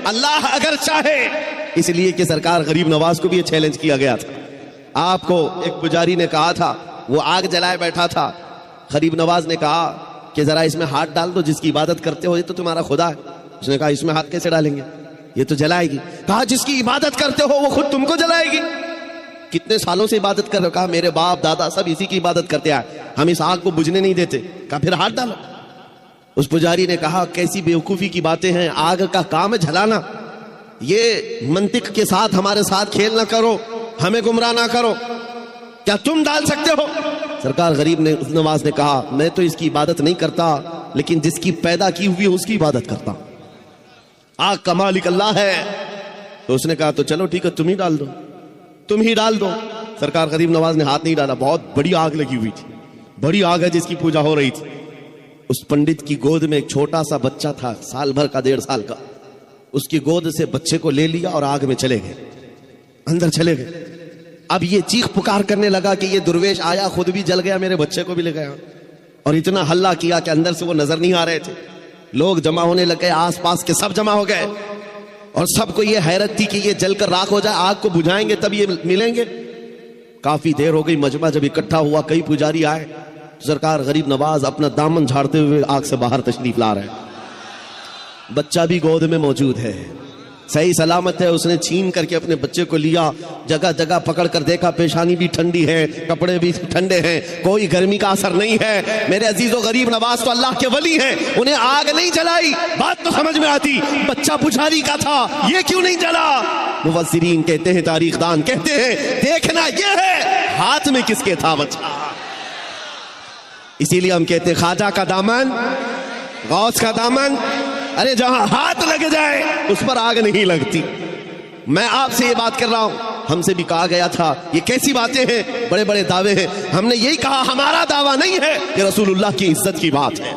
اللہ اگر چاہے. اس لیے کہ سرکار غریب نواز کو بھی یہ چیلنج کیا گیا تھا. آپ کو ایک پجاری نے کہا تھا, وہ آگ جلائے بیٹھا تھا, غریب نواز نے کہا کہ ذرا اس میں ہاتھ ڈال دو, جس کی عبادت کرتے ہو یہ تو تمہارا خدا ہے. اس نے کہا اس میں ہاتھ کیسے ڈالیں گے, یہ تو جلائے گی. کہا جس کی عبادت کرتے ہو وہ خود تم کو جلائے گی. کتنے سالوں سے عبادت کر رہے ہو؟ کہا میرے باپ دادا سب اسی کی عبادت کرتے آئے, ہم اس آگ کو بجھنے نہیں دیتے. کہا پھر ہاتھ ڈالو. اس پجاری نے کہا کیسی بیوقوفی کی باتیں ہیں, آگ کا کام ہے جلانا, یہ منطق کے ساتھ ہمارے ساتھ کھیل نہ کرو, ہمیں گمراہ نہ کرو, کیا تم ڈال سکتے ہو؟ سرکار غریب نواز نے کہا میں تو اس کی عبادت نہیں کرتا, لیکن جس کی پیدا کی ہوئی اس کی عبادت کرتا. آگ کا مالک اللہ ہے. تو اس نے کہا تو چلو ٹھیک ہے, تم ہی ڈال دو, تم ہی ڈال دو. سرکار غریب نواز نے ہاتھ نہیں ڈالا. بہت بڑی آگ لگی ہوئی تھی, بڑی آگ ہے جس کی پوجا ہو رہی تھی. اس پنڈت کی گود میں ایک چھوٹا سا بچہ تھا, سال بھر کا, 1.5 سال کا. اس کی گود سے بچے کو لے لیا اور آگ میں چلے گئے, اندر چلے گئے. اب یہ چیخ پکار کرنے لگا کہ یہ درویش آیا, خود بھی جل گیا, میرے بچے کو بھی لے گیا. اور اتنا ہلہ کیا کہ اندر سے وہ نظر نہیں آ رہے تھے. لوگ جمع ہونے لگے, آس پاس کے سب جمع ہو گئے, اور سب کو یہ حیرت تھی کہ یہ جل کر راکھ ہو جائے, آگ کو بجھائیں گے تب یہ ملیں گے. کافی دیر ہو گئی, مجمع جب اکٹھا ہوا, کئی پجاری آئے. سرکار غریب نواز اپنا دامن جھاڑتے ہوئے آگ سے باہر تشریف لا رہے ہیں. بچہ بھی گود میں موجود ہے, صحیح سلامت ہے. اس نے چھین کر کے اپنے بچے کو لیا, جگہ جگہ پکڑ کر دیکھا, پیشانی بھی ٹھنڈی ہے, کپڑے بھی ٹھنڈے ہیں, کوئی گرمی کا اثر نہیں ہے. میرے عزیز و غریب نواز تو اللہ کے ولی ہیں, انہیں آگ نہیں جلائی. بات تو سمجھ میں آتی, بچہ پجاری کا تھا, یہ کیوں نہیں جلا؟ مفسرین کہتے ہیں, تاریخ دان کہتے ہیں, دیکھنا یہ ہے ہاتھ میں کس کے تھا بچہ. اسی لیے ہم کہتے ہیں خواجہ کا دامن, غوث کا دامن, ارے جہاں ہاتھ لگ جائے اس پر آگ نہیں لگتی. میں آپ سے یہ بات کر رہا ہوں, ہم سے بھی کہا گیا تھا یہ کیسی باتیں ہیں, بڑے بڑے دعوے ہیں. ہم نے یہی کہا ہمارا دعویٰ نہیں ہے, یہ رسول اللہ کی عزت کی بات ہے.